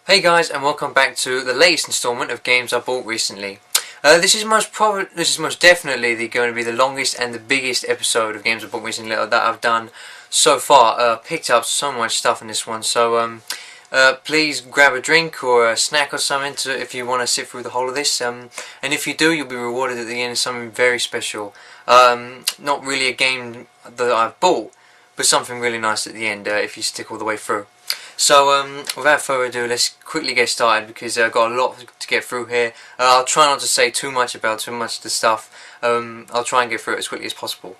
Hey guys, and welcome back to the latest installment of games I bought recently. This is most definitely going to be the longest and the biggest episode of games I bought recently that I've done so far. Picked up so much stuff in this one, so please grab a drink or a snack or something if you want to sit through the whole of this. And if you do, you'll be rewarded at the end with something very special. Not really a game that I've bought, but something really nice at the end if you stick all the way through. So without further ado, let's quickly get started because I've got a lot to get through here. I'll try not to say too much about too much of the stuff. I'll try and get through it as quickly as possible.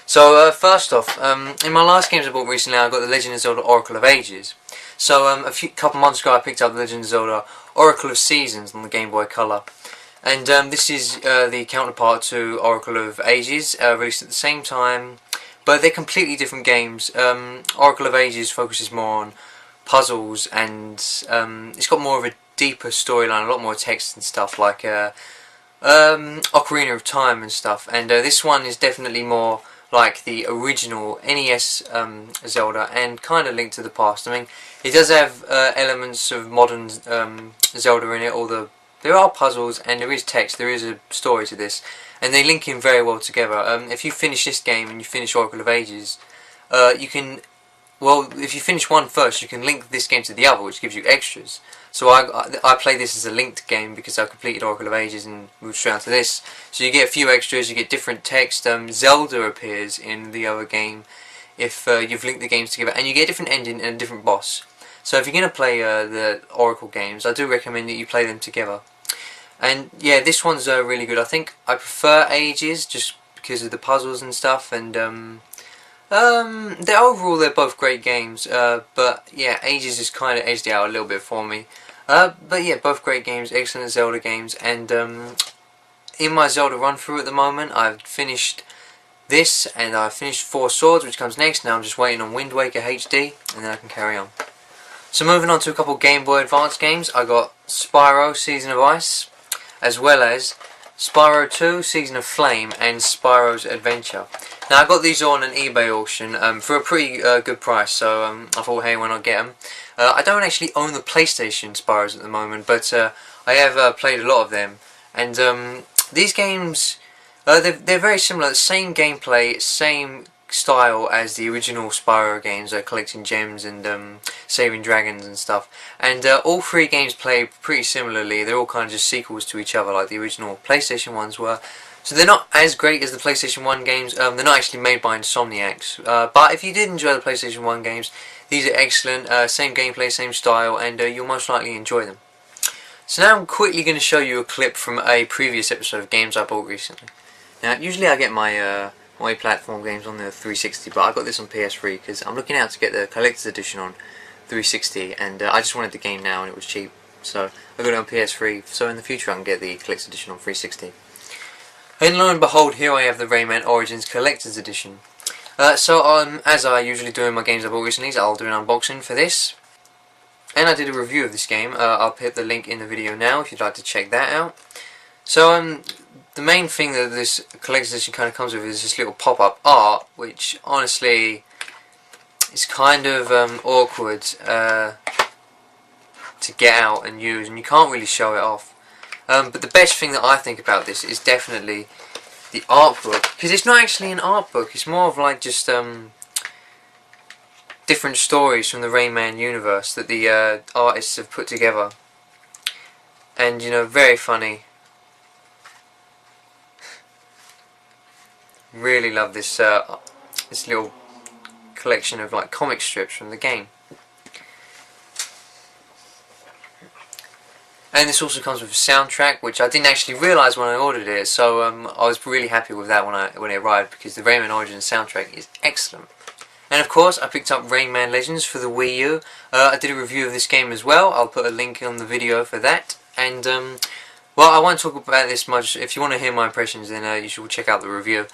So first off, in my last games I bought recently, I got The Legend of Zelda Oracle of Ages. So couple months ago I picked up The Legend of Zelda Oracle of Seasons on the Game Boy Color. And this is the counterpart to Oracle of Ages, released at the same time, but they're completely different games. Oracle of Ages focuses more on puzzles, and it's got more of a deeper storyline, a lot more text and stuff, like Ocarina of Time and stuff. And this one is definitely more like the original NES Zelda, and kind of linked to the past. I mean, it does have elements of modern Zelda in it, although there are puzzles and there is text, there is a story to this, and they link in very well together. If you finish this game and you finish Oracle of Ages, you can... Well, if you finish one first, you can link this game to the other, which gives you extras. So I play this as a linked game because I completed Oracle of Ages and moved straight on to this. So you get a few extras, you get different text. Zelda appears in the other game if you've linked the games together, and you get a different ending and a different boss. So if you're going to play the Oracle games, I do recommend that you play them together. And yeah, this one's really good. I think I prefer Ages just because of the puzzles and stuff, and overall they're both great games, but yeah, Ages is kind of edged out a little bit for me. But yeah, both great games, excellent Zelda games, and in my Zelda run through at the moment, I've finished this, and I've finished Four Swords, which comes next. Now I'm just waiting on Wind Waker HD, and then I can carry on. So moving on to a couple Game Boy Advance games, I got Spyro Season of Ice, as well as Spyro 2 Season of Flame and Spyro's Adventure. Now I got these all on an eBay auction for a pretty good price, so I thought, hey, why not get them? I don't actually own the PlayStation Spyros at the moment, but I have played a lot of them, and these games, they're very similar, same gameplay, same style as the original Spyro games, collecting gems and saving dragons and stuff. And all three games play pretty similarly. They're all kind of just sequels to each other, like the original PlayStation ones were. So they're not as great as the PlayStation 1 games. They're not actually made by Insomniacs. But if you did enjoy the PlayStation 1 games, these are excellent. Same gameplay, same style, and you'll most likely enjoy them. So now I'm quickly going to show you a clip from a previous episode of games I bought recently. Now, usually I get my my platform games on the 360, but I got this on PS3 because I'm looking out to get the collector's edition on 360, and I just wanted the game now and it was cheap, so I got it on PS3, so in the future I can get the collector's edition on 360. And lo and behold, here I have the Rayman Origins Collector's Edition. So as I usually do in my games I bought recently, I'll do an unboxing for this. And I did a review of this game. I'll put the link in the video now if you'd like to check that out. So the main thing that this Collector's Edition kind of comes with is this little pop-up art, which honestly is kind of awkward to get out and use, and you can't really show it off. But the best thing that I think about this is definitely the art book, because it's not actually an art book, it's more of like just different stories from the Rayman universe that the artists have put together, and you know, very funny. Really love this this little collection of like comic strips from the game. And this also comes with a soundtrack, which I didn't actually realise when I ordered it, so I was really happy with that when it arrived, because the Rayman Origins soundtrack is excellent. And of course, I picked up Rayman Legends for the Wii U. I did a review of this game as well. I'll put a link on the video for that. And well, I won't talk about this much. If you want to hear my impressions, then you should check out the review.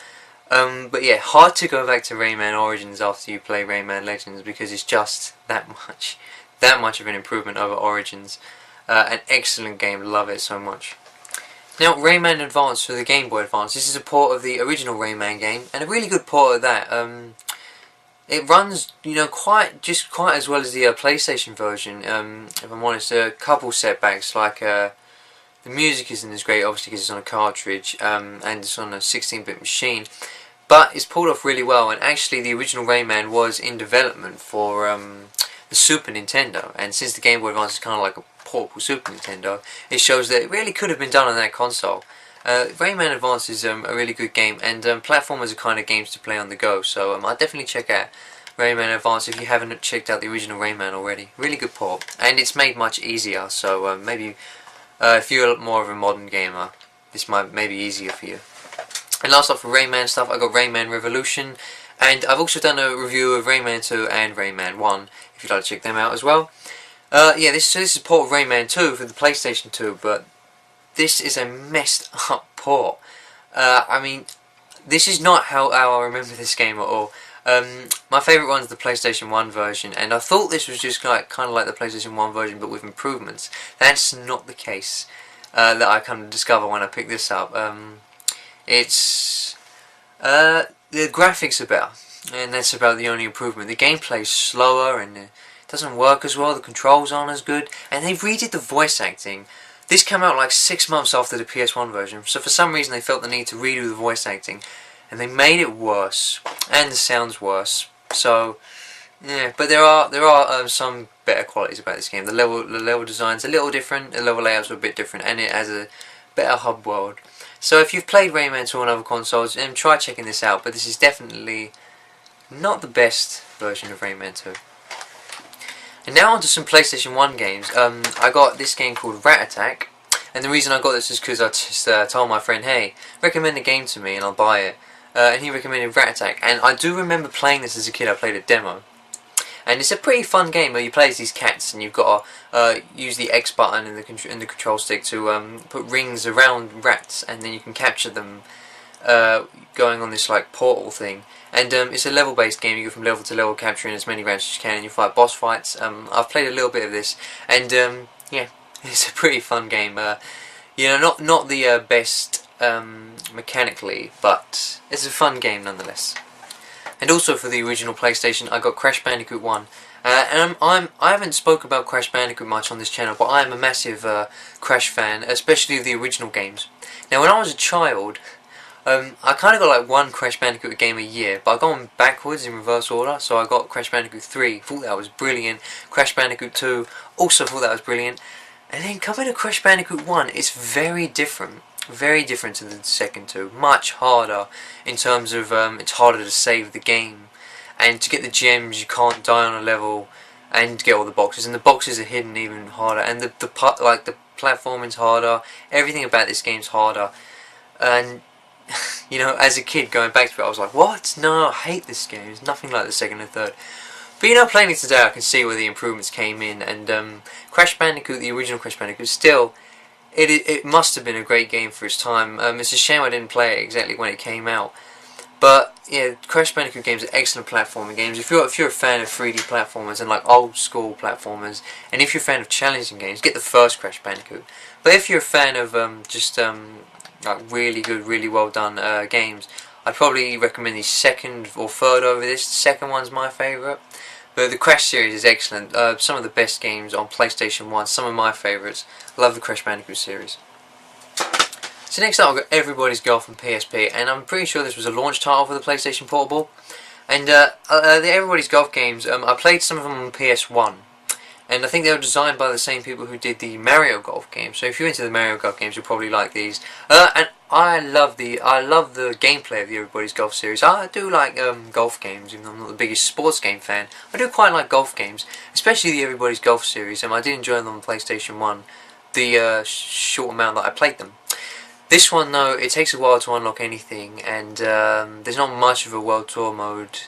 But yeah, hard to go back to Rayman Origins after you play Rayman Legends, because it's just that much of an improvement over Origins. An excellent game, love it so much. Now, Rayman Advance for the Game Boy Advance. This is a port of the original Rayman game, and a really good port of that. it runs, you know, quite as well as the PlayStation version. If I'm honest, a couple setbacks, like the music isn't as great, obviously, because it's on a cartridge, and it's on a 16-bit machine. But it's pulled off really well, and actually the original Rayman was in development for the Super Nintendo, and since the Game Boy Advance is kind of like a portable Super Nintendo, it shows that it really could have been done on that console. Rayman Advance is a really good game, and platformers are kind of games to play on the go, so I'll definitely check out Rayman Advance if you haven't checked out the original Rayman already. Really good port, and it's made much easier, so maybe if you're more of a modern gamer, this might be easier for you. And last up for Rayman stuff, I got Rayman Revolution, and I've also done a review of Rayman 2 and Rayman 1, if you'd like to check them out as well. Yeah, this is a port of Rayman 2 for the PlayStation 2, but this is a messed up port. I mean, this is not how I remember this game at all. My favourite one is the PlayStation 1 version, and I thought this was just kind of like the PlayStation 1 version, but with improvements. That's not the case that I kind of discovered when I picked this up. It's the graphics are better, and that's about the only improvement. The gameplay's slower, and it doesn't work as well. The controls aren't as good, and they redid the voice acting. This came out like 6 months after the PS1 version, so for some reason they felt the need to redo the voice acting, and they made it worse, and the sound's worse. So yeah, but there are some better qualities about this game. The level design's a little different, the level layouts are a bit different, and it has a better hub world. So if you've played Rayman 2 on other consoles, try checking this out, but this is definitely not the best version of Rayman 2. And now onto some PlayStation 1 games. I got this game called Rat Attack, and the reason I got this is because I just told my friend, hey, recommend a game to me and I'll buy it. And he recommended Rat Attack, and I do remember playing this as a kid. I played a demo. And it's a pretty fun game where you play as these cats, and you've got to use the X button in the control stick to put rings around rats, and then you can capture them going on this like portal thing. And it's a level-based game. You go from level to level, capturing as many rats as you can, and you fight boss fights. I've played a little bit of this, and yeah, it's a pretty fun game. You know, not the best mechanically, but it's a fun game nonetheless. And also for the original PlayStation, I got Crash Bandicoot 1. And I haven't spoke about Crash Bandicoot much on this channel, but I am a massive Crash fan, especially of the original games. Now, when I was a child, I kind of got like one Crash Bandicoot game a year, but I got them backwards in reverse order. So I got Crash Bandicoot 3, thought that was brilliant. Crash Bandicoot 2, also thought that was brilliant. And then coming to Crash Bandicoot 1, it's very different. Very different to the second two. Much harder in terms of it's harder to save the game, and to get the gems you can't die on a level, and to get all the boxes, and the boxes are hidden even harder, and the platforming's harder. Everything about this game's harder, and you know, as a kid going back to it, I was like, what? No, I hate this game. It's nothing like the second and third. But you know, playing it today, I can see where the improvements came in, and Crash Bandicoot, the original Crash Bandicoot, still. It must have been a great game for its time. It's a shame I didn't play it exactly when it came out. But yeah, Crash Bandicoot games are excellent platforming games. If you're a fan of 3D platformers and like old school platformers, and if you're a fan of challenging games, get the first Crash Bandicoot. But if you're a fan of like really good, really well done games, I'd probably recommend the second or third over this. The second one's my favourite. But the Crash series is excellent. Some of the best games on PlayStation 1, some of my favourites. Love the Crash Bandicoot series. So next up I've got Everybody's Golf on PSP, and I'm pretty sure this was a launch title for the PlayStation Portable. And the Everybody's Golf games, I played some of them on PS1. And I think they were designed by the same people who did the Mario Golf games. So if you're into the Mario Golf games, you'll probably like these. And I love the gameplay of the Everybody's Golf series. I do like golf games, even though I'm not the biggest sports game fan. I do quite like golf games, especially the Everybody's Golf series. I did enjoy them on PlayStation 1, the short amount that I played them. This one though, it takes a while to unlock anything, and there's not much of a World Tour mode.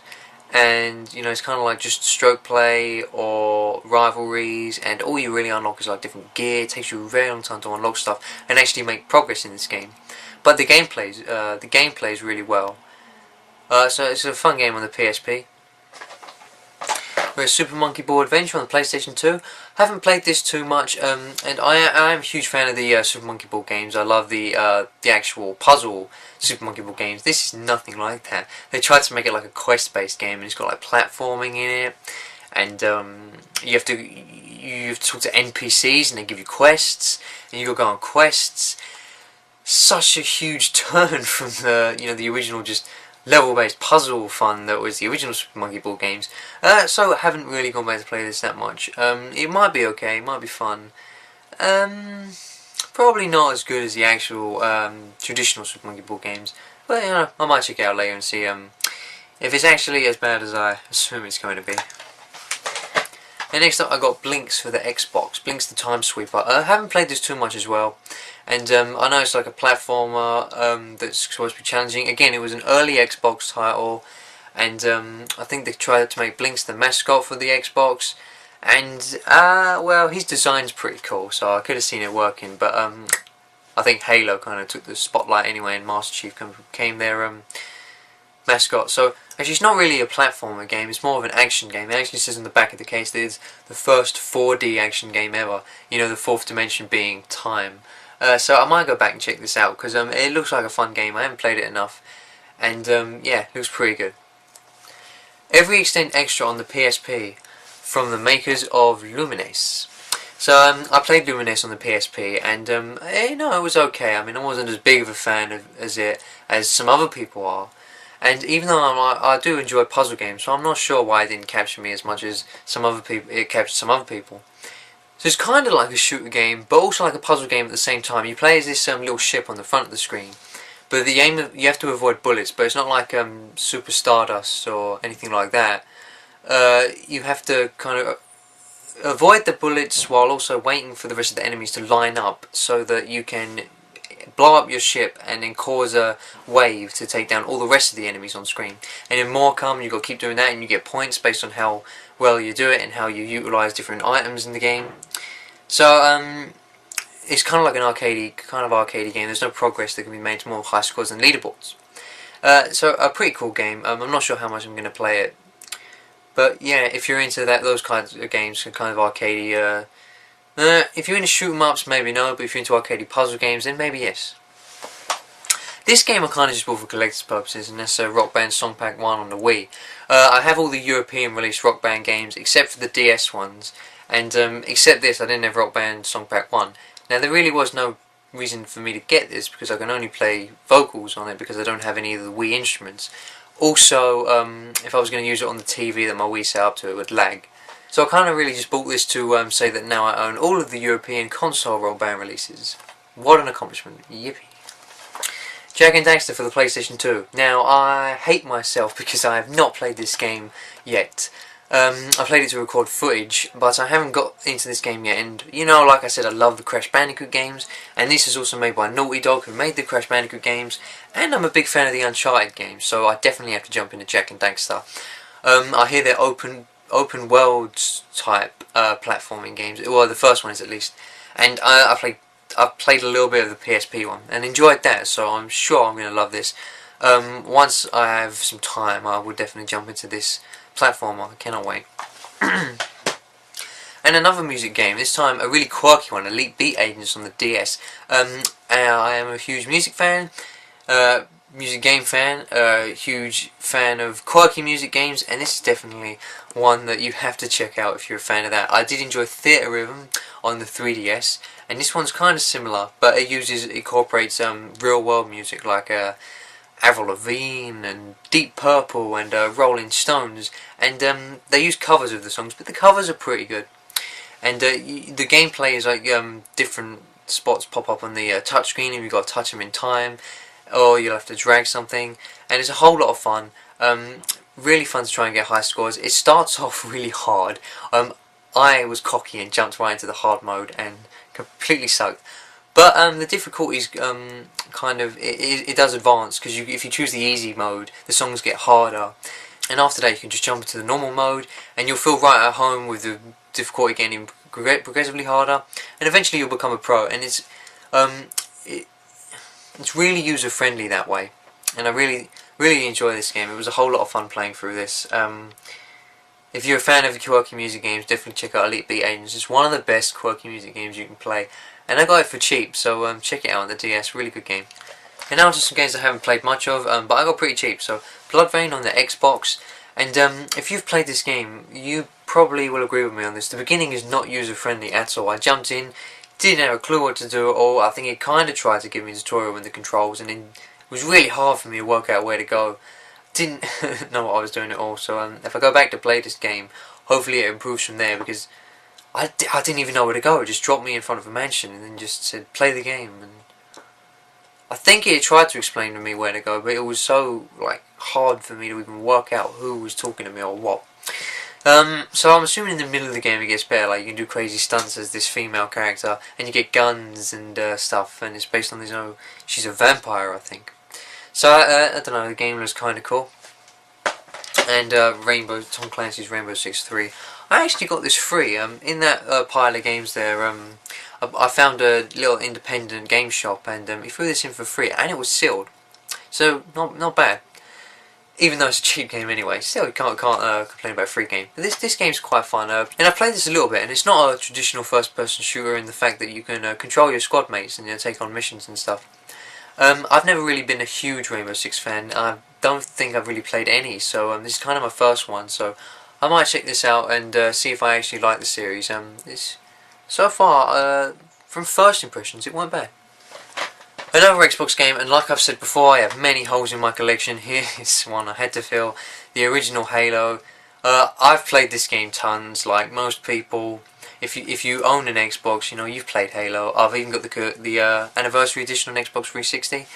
And you know, it's kind of like just stroke play or rivalries, and all you really unlock is like different gear. It takes you a very long time to unlock stuff and actually make progress in this game. But the game plays really well. So it's a fun game on the PSP. for Super Monkey Ball Adventure on the PlayStation 2. Haven't played this too much, and I am a huge fan of the Super Monkey Ball games. I love the actual puzzle Super Monkey Ball games. This is nothing like that. They tried to make it like a quest-based game, and it's got like platforming in it, and you have to talk to NPCs, and they give you quests, and you go on quests. Such a huge turn from the original just level-based puzzle fun that was the original Super Monkey Ball games. So I haven't really gone back to play this that much. It might be okay, it might be fun. Probably not as good as the actual traditional Super Monkey Ball games, but you know, I might check it out later and see if it's actually as bad as I assume it's going to be. And next up I got Blinks for the Xbox, Blinks the Time Sweeper. I haven't played this too much as well, and I know it's like a platformer that's supposed to be challenging. Again, it was an early Xbox title, and I think they tried to make Blinks the mascot for the Xbox, and well, his design's pretty cool, so I could have seen it working, but I think Halo kind of took the spotlight anyway, and Master Chief became their mascot. So actually it's not really a platformer game, it's more of an action game. It actually says on the back of the case that it's the first 4D action game ever, you know, the fourth dimension being time. So I might go back and check this out, because it looks like a fun game. I haven't played it enough, and yeah, it looks pretty good. Every Extend Extra on the PSP from the makers of Luminous. So I played Luminous on the PSP, and you know, it was okay. I mean, I wasn't as big of a fan as some other people are. And even though I do enjoy puzzle games, so I'm not sure why it didn't capture me as much as some other people. It captured some other people. So it's kind of like a shooter game, but also like a puzzle game at the same time. You play as this little ship on the front of the screen, but the aim you have to avoid bullets. But it's not like Super Stardust or anything like that. You have to kind of avoid the bullets while also waiting for the rest of the enemies to line up, so that you can blow up your ship and then cause a wave to take down all the rest of the enemies on screen. And then more come, you've got to keep doing that, and you get points based on how well you do it and how you utilise different items in the game. So it's kind of like an arcadey game. There's no progress that can be made to more high scores than leaderboards. So a pretty cool game. I'm not sure how much I'm going to play it, but yeah, if you're into those kinds of games, kind of arcadey. If you're into shoot 'em ups, maybe no, but if you're into arcade puzzle games, then maybe yes. This game I kind of just bought for collector's purposes, and that's Rock Band Song Pack 1 on the Wii. I have all the European released Rock Band games, except for the DS ones, and except this, I didn't have Rock Band Song Pack 1. Now, there really was no reason for me to get this, because I can only play vocals on it, because I don't have any of the Wii instruments. Also, if I was going to use it on the TV that my Wii set up to, it would lag. So I kind of really just bought this to say that now I own all of the European console Rock Band releases. What an accomplishment. Yippee. Jak and Daxter for the PlayStation 2. Now, I hate myself because I have not played this game yet. I played it to record footage, but I haven't got into this game yet. And, you know, like I said, I love the Crash Bandicoot games. And this is also made by Naughty Dog, who made the Crash Bandicoot games. And I'm a big fan of the Uncharted games, so I definitely have to jump into Jak and Daxter. I hear they're open world type platforming games. Well, the first one is at least, and I played a little bit of the PSP one and enjoyed that. So I'm sure I'm going to love this. Once I have some time, I will definitely jump into this platformer. I cannot wait. And another music game. This time a really quirky one. Elite Beat Agents on the DS. I am a huge music fan. Music game fan, huge fan of quirky music games, and this is definitely one that you have to check out if you're a fan of that. I did enjoy Theatre Rhythm on the 3DS, and this one's kind of similar, but it incorporates real world music like Avril Lavigne and Deep Purple and Rolling Stones, and they use covers of the songs, but the covers are pretty good. And the gameplay is like different spots pop up on the touchscreen, and you've got to touch them in time, or you'll have to drag something, and it's a whole lot of fun. Really fun to try and get high scores. It starts off really hard. I was cocky and jumped right into the hard mode and completely sucked. But the difficulties kind of it does advance, because if you choose the easy mode, the songs get harder, and after that you can just jump into the normal mode, and you'll feel right at home with the difficulty getting progressively harder, and eventually you'll become a pro. And it's really user friendly that way, and I really enjoy this game. It was a whole lot of fun playing through this. If you're a fan of quirky music games, definitely check out Elite Beat Agents. It's one of the best quirky music games you can play. And I got it for cheap, so check it out on the DS. Really good game. And now to some games I haven't played much of, but I got pretty cheap. So Blood Rain on the Xbox. And if you've played this game, you probably will agree with me on this. The beginning is not user-friendly at all. I jumped in, didn't have a clue what to do at all. I think it kind of tried to give me a tutorial with the controls, and it was really hard for me to work out where to go. Didn't know what I was doing at all. So if I go back to play this game, hopefully it improves from there, because I didn't even know where to go. It just dropped me in front of a mansion and then just said play the game. And I think it tried to explain to me where to go, but it was so hard for me to even work out who was talking to me or what. So I'm assuming in the middle of the game it gets better. Like, you can do crazy stunts as this female character, and you get guns and stuff. And it's based on this. Oh, she's a vampire, I think. So I don't know. The game looks kind of cool. And Tom Clancy's Rainbow Six 3. I actually got this free. In that pile of games there. I found a little independent game shop, and he threw this in for free, and it was sealed. So not bad. Even though it's a cheap game anyway, still you can't complain about a free game. But this game's quite fun, and I've played this a little bit, and it's not a traditional first-person shooter in the fact that you can control your squad mates and take on missions and stuff. I've never really been a huge Rainbow Six fan. I don't think I've really played any, so this is kind of my first one. So I might check this out and see if I actually like the series. So far, from first impressions, it weren't bad. Another Xbox game, and like I've said before, I have many holes in my collection. Here is one I had to fill, the original Halo. I've played this game tons, like most people. If you own an Xbox, you've played Halo. I've even got the anniversary edition on Xbox 360.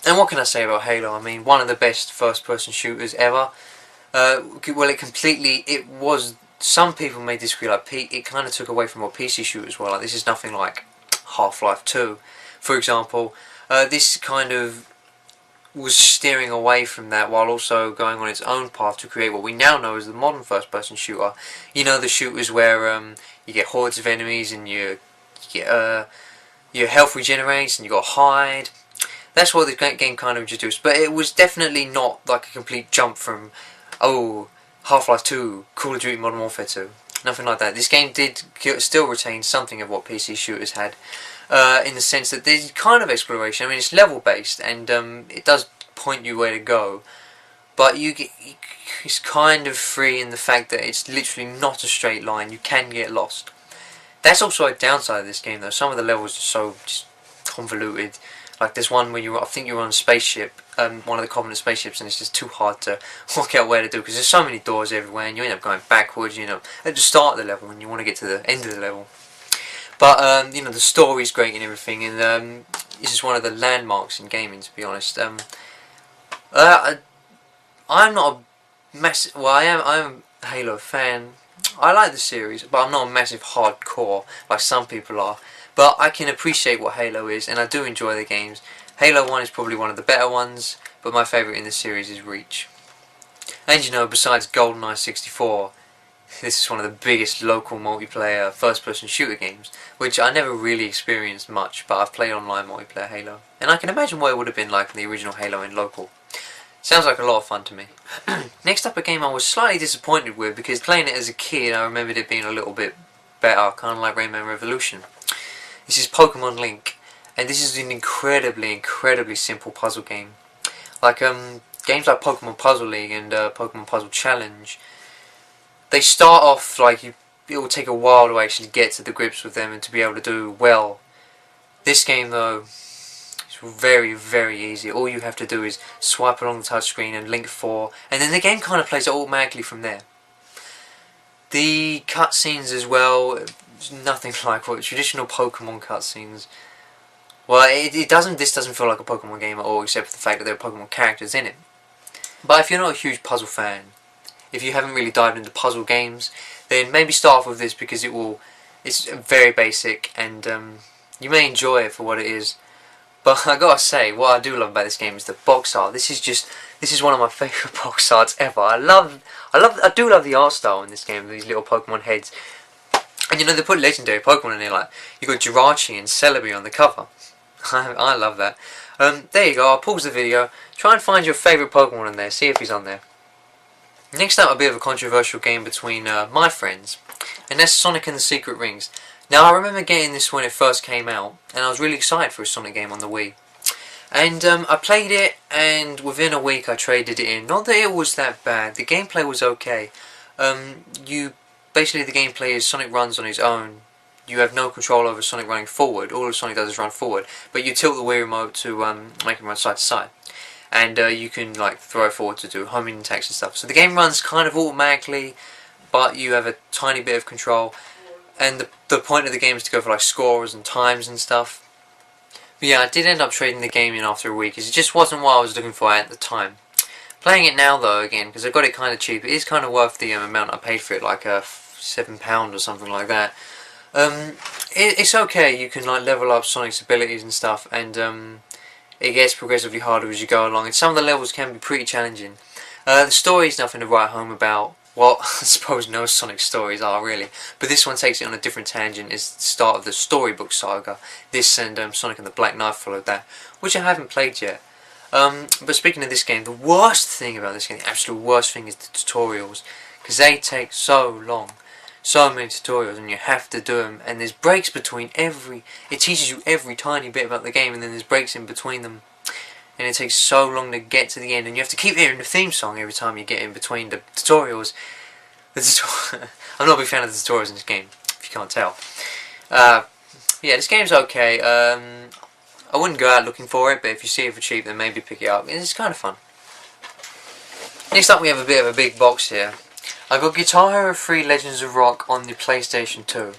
And what can I say about Halo? I mean, one of the best first-person shooters ever. Well, it was. Some people may disagree. It kind of took away from what PC shooters were. Like, this is nothing like Half-Life 2. For example, this kind of was steering away from that while also going on its own path to create what we now know as the modern first-person shooter. The shooters where you get hordes of enemies and your health regenerates and you got to hide. That's what the game kind of introduced. But it was definitely not like a complete jump from, Half-Life 2, Call of Duty Modern Warfare 2. Nothing like that. This game did still retain something of what PC shooters had. In the sense that there's kind of exploration. I mean, it's level based, and it does point you where to go, but it's kind of free in the fact that it's literally not a straight line. You can get lost. That's also a downside of this game, though. Some of the levels are so just convoluted. Like there's one where I think you're on a spaceship, one of the Covenant spaceships, and it's just too hard to work out where to do because there's so many doors everywhere, and you end up going backwards. At the start of the level, and you want to get to the end of the level. But the story's great and everything, and this is one of the landmarks in gaming, to be honest. I'm not a massive. Well, I am a Halo fan. I like the series, but I'm not a massive hardcore like some people are. But I can appreciate what Halo is, and I do enjoy the games. Halo 1 is probably one of the better ones, but my favourite in the series is Reach. And besides GoldenEye 64. This is one of the biggest local multiplayer first-person shooter games, which I never really experienced much, but I've played online multiplayer Halo. And I can imagine what it would have been like in the original Halo in local. Sounds like a lot of fun to me. Next up, a game I was slightly disappointed with, because playing it as a kid I remembered it being a little bit better, kind of like Rayman Revolution. This is Pokemon Link, and this is an incredibly simple puzzle game. Like games like Pokemon Puzzle League and Pokemon Puzzle Challenge, they start off like it will take a while to actually get to the grips with them and to be able to do well. This game though, is very easy. All you have to do is swipe along the touchscreen and link 4, and then the game kind of plays automatically from there. The cutscenes as well, nothing like what traditional Pokemon cutscenes. Well, this doesn't feel like a Pokemon game at all, except for the fact that there are Pokemon characters in it. But if you're not a huge puzzle fan, if you haven't really dived into puzzle games, then maybe start off with this because it's very basic and you may enjoy it for what it is. But I gotta say, what I do love about this game is the box art. This is one of my favourite box arts ever. I do love the art style in this game. These little Pokemon heads, and they put legendary Pokemon in there. Like you got Jirachi and Celebi on the cover. I love that. There you go. I'll pause the video. Try and find your favourite Pokemon in there. See if he's on there. Next up, a bit of a controversial game between my friends, and that's Sonic and the Secret Rings. Now, I remember getting this when it first came out, and I was really excited for a Sonic game on the Wii. And I played it, and within a week I traded it in. Not that it was that bad. The gameplay was okay. Basically the gameplay is Sonic runs on his own. You have no control over Sonic running forward. All Sonic does is run forward, but you tilt the Wii remote to make him run side to side. And you can like throw it forward to do homing attacks and stuff. So the game runs kind of automatically, but you have a tiny bit of control. And the point of the game is to go for like scores and times and stuff. But yeah, I did end up trading the game in after a week, because it just wasn't what I was looking for at the time. Playing it now though, again, because I got it kind of cheap, it is kind of worth the amount I paid for it, like £7 or something like that. It's okay. You can like level up Sonic's abilities and stuff, and it gets progressively harder as you go along. And some of the levels can be pretty challenging. The story is nothing to write home about. Well, I suppose no Sonic stories are really, but this one takes it on a different tangent. It's the start of the storybook saga. This and Sonic and the Black Knight followed that, which I haven't played yet. But speaking of this game, the worst thing about this game, the absolute worst thing, is the tutorials, because they take so long. So many tutorials, and you have to do them, and there's breaks between it teaches you every tiny bit about the game, and then there's breaks in between them. And it takes so long to get to the end, and you have to keep hearing the theme song every time you get in between the tutorials. I'm not a big fan of the tutorials in this game, if you can't tell. Yeah, this game's okay. I wouldn't go out looking for it, but if you see it for cheap, then maybe pick it up. It's kind of fun. Next up, we have a bit of a big box here. I got Guitar Hero 3 Legends of Rock on the PlayStation 2.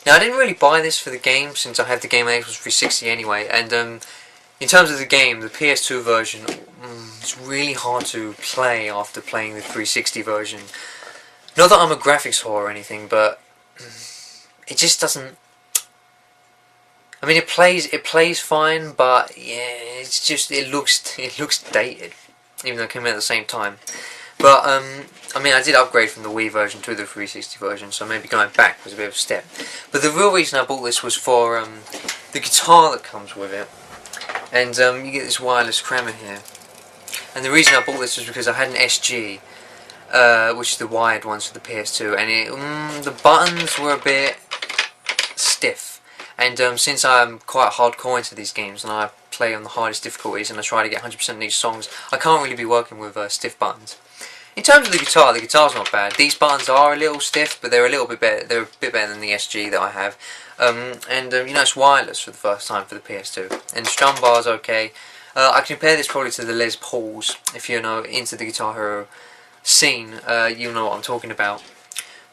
Now, I didn't really buy this for the game, since I had the game on Xbox 360 anyway, and in terms of the game, the PS2 version, it's really hard to play after playing the 360 version. Not that I'm a graphics whore or anything, but it just doesn't... I mean, it plays fine, but yeah, it's just, it looks dated, even though it came out at the same time. But, I mean, I did upgrade from the Wii version to the 360 version, so maybe going back was a bit of a step. But the real reason I bought this was for the guitar that comes with it. And you get this wireless crammer here. And the reason I bought this was because I had an SG, which is the wired ones for the PS2, and the buttons were a bit stiff. And since I'm quite hardcore into these games, and I play on the hardest difficulties, and I try to get 100% of these songs, I can't really be working with stiff buttons. In terms of the guitar's not bad. These buttons are a little stiff, but they're a little bit better. They're a bit better than the SG that I have. You know, it's wireless for the first time for the PS2, and the strum bar's okay. I compare this probably to the Les Pauls. If you're into the Guitar Hero scene, you'll know what I'm talking about.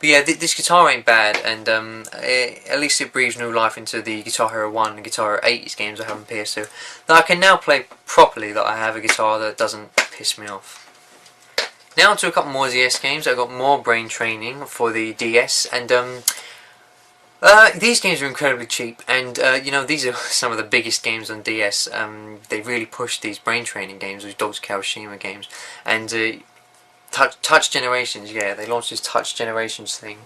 But yeah, this guitar ain't bad, and at least it breathes new life into the Guitar Hero 1 and Guitar Hero 80s games I have on PS2. That I can now play properly, that I have a guitar that doesn't piss me off. Now to a couple more DS games. I got more brain training for the DS, and these games are incredibly cheap, and you know, these are some of the biggest games on DS. They really pushed these brain training games, these Dr. Kawashima games, and Touch Generations. Yeah, they launched this Touch Generations thing.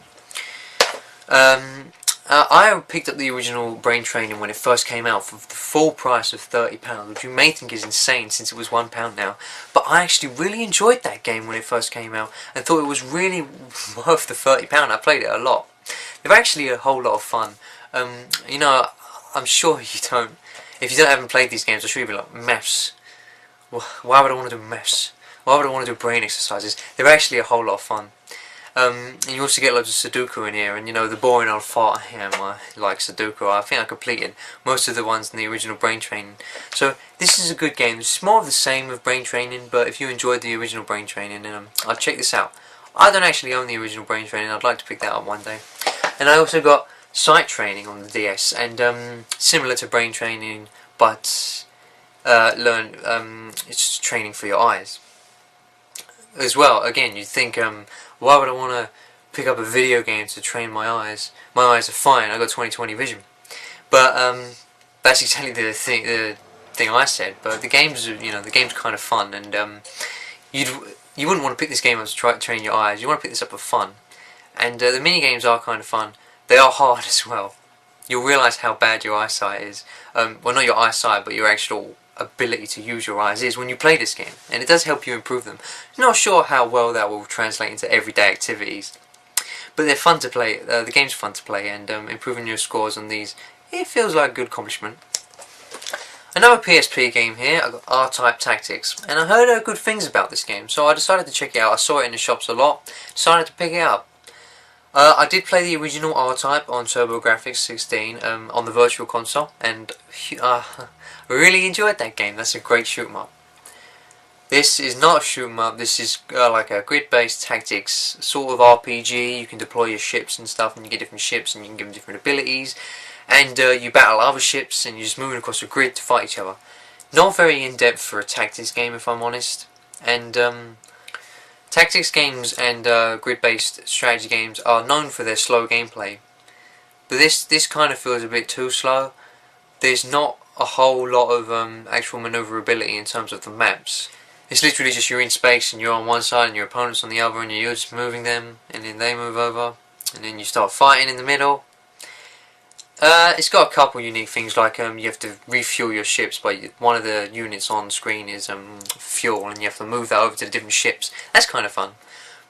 I picked up the original Brain Training when it first came out for the full price of £30, which you may think is insane since it was £1 now. But I actually really enjoyed that game when it first came out and thought it was really worth the £30. I played it a lot. They're actually a whole lot of fun. You know, I'm sure you don't. If you haven't played these games, I'm sure you'll be like, maths. Why would I want to do maths? Why would I want to do brain exercises? They're actually a whole lot of fun. And you also get loads of Sudoku in here, and you know, the boring old fart I am, I like Sudoku. I think I completed most of the ones in the original Brain Training. So this is a good game. It's more of the same with Brain Training, but if you enjoyed the original Brain Training, then I'll check this out. I don't actually own the original Brain Training. I'd like to pick that up one day. And I also got Sight Training on the DS, and similar to Brain Training, but it's training for your eyes as well. Again, you'd think, why would I want to pick up a video game to train my eyes? My eyes are fine. I got 20/20 vision. But that's exactly the thing I said. But the game's, the game's kind of fun, and you wouldn't want to pick this game up to try to train your eyes. You want to pick this up for fun. And the mini games are kind of fun. They are hard as well. You'll realise how bad your eyesight is. Well, not your eyesight, but your actual ability to use your eyes is when you play this game, and it does help you improve them. Not sure how well that will translate into everyday activities, but they're fun to play. The game's fun to play, and improving your scores on these, it feels like a good accomplishment. Another PSP game here, I got RType Tactics, and I heard good things about this game, so I decided to check it out. I saw it in the shops a lot, decided to pick it up. I did play the original R-Type on TurboGrafx 16 on the Virtual Console, and I really enjoyed that game. That's a great shoot 'em up. This is not a shoot 'em up. This is like a grid-based tactics sort of RPG. You can deploy your ships and stuff, and you get different ships, and you can give them different abilities, and you battle other ships, and you're just moving across the grid to fight each other. Not very in-depth for a tactics game, if I'm honest, and tactics games and grid-based strategy games are known for their slow gameplay, but this kind of feels a bit too slow. There's not a whole lot of actual maneuverability in terms of the maps. It's literally just you're in space and you're on one side and your opponent's on the other, and you're just moving them, and then they move over, and then you start fighting in the middle. It's got a couple unique things, like you have to refuel your ships, but one of the units on screen is fuel, and you have to move that over to the different ships. That's kind of fun.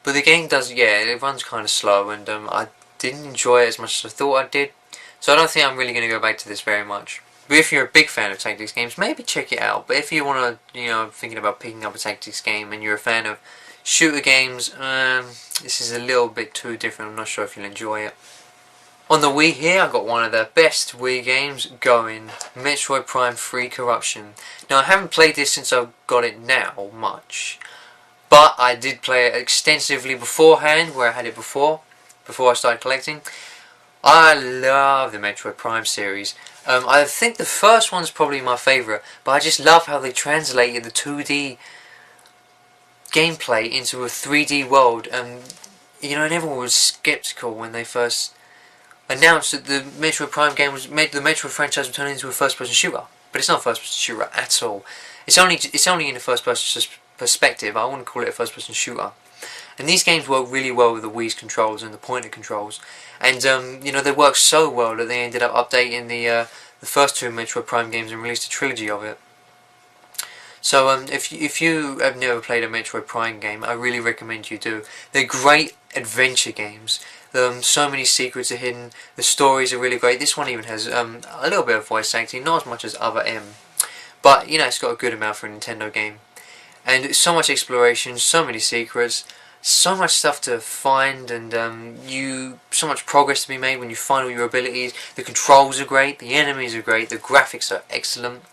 But the game does, yeah, it runs kind of slow, and I didn't enjoy it as much as I thought I did. So I don't think I'm really going to go back to this very much. But if you're a big fan of tactics games, maybe check it out. But if you want to, you know, thinking about picking up a tactics game and you're a fan of shooter games, this is a little bit too different. I'm not sure if you'll enjoy it. On the Wii here, I got one of the best Wii games going, Metroid Prime 3 Corruption. Now, I haven't played this since I got it now much, but I did play it extensively beforehand, where I had it before I started collecting. I love the Metroid Prime series. I think the first one's probably my favourite, but I just love how they translated the 2D gameplay into a 3D world. You know, and everyone was skeptical when they first announced that the Metroid Prime game was the Metroid franchise would turn into a first-person shooter, but it's not a first-person shooter at all. It's only in the first-person perspective. I wouldn't call it a first-person shooter. And these games work really well with the Wii's controls and the pointer controls, and you know, they work so well that they ended up updating the first two Metroid Prime games and released a trilogy of it. So if you have never played a Metroid Prime game, I really recommend you do. They're great adventure games. So many secrets are hidden. The stories are really great. This one even has a little bit of voice acting, not as much as other M, but you know, it's got a good amount for a Nintendo game. And so much exploration, so many secrets, so much stuff to find, and so much progress to be made when you find all your abilities. The controls are great, the enemies are great, the graphics are excellent.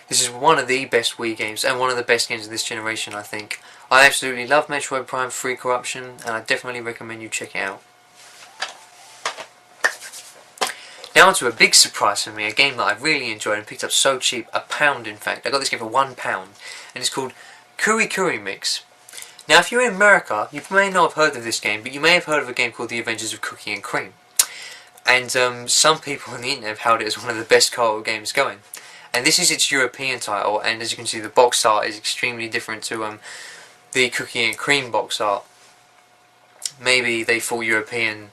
This is one of the best Wii games, and one of the best games of this generation, I think. I absolutely love Metroid Prime 3 Corruption, and I definitely recommend you check it out. Now onto a big surprise for me, a game that I really enjoyed and picked up so cheap, £1 in fact. I got this game for £1, and it's called Kuikuri Mix. Now if you're in America, you may not have heard of this game, but you may have heard of a game called The Adventures of Cookie and Cream. And some people on the internet have held it as one of the best co-op games going. And this is its European title, and as you can see, the box art is extremely different to the Cookie and Cream box art. Maybe they thought European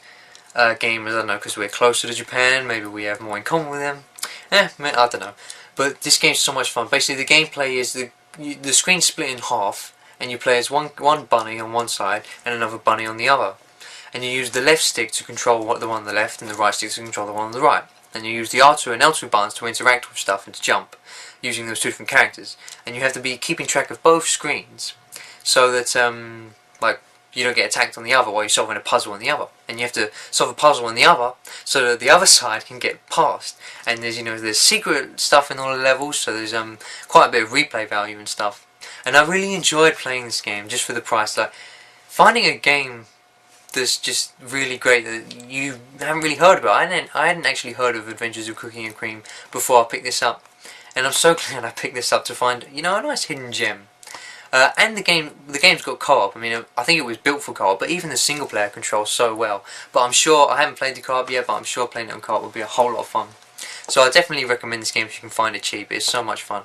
gamers, I don't know, because we're closer to Japan, maybe we have more in common with them. I don't know. But this game's so much fun. Basically, the gameplay is the screen's split in half, and you play as one bunny on one side and another bunny on the other. And you use the left stick to control the one on the left, and the right stick to control the one on the right. And you use the R2 and L2 buttons to interact with stuff and to jump, using those two different characters. And you have to be keeping track of both screens, so that like, you don't get attacked on the other while you're solving a puzzle on the other. And you have to solve a puzzle on the other so that the other side can get past. And there's, you know, there's secret stuff in all the levels, so there's quite a bit of replay value and stuff. And I really enjoyed playing this game just for the price. Like, finding a game that's just really great that you haven't really heard about. I hadn't actually heard of Adventures of Cookie and Cream before I picked this up. And I'm so glad I picked this up to find, you know, a nice hidden gem. And the game's got co-op. I mean, I think it was built for co-op, but even the single player controls so well. But I'm sure, I haven't played the co-op yet, but I'm sure playing it on co-op would be a whole lot of fun. So I definitely recommend this game if you can find it cheap. It's so much fun.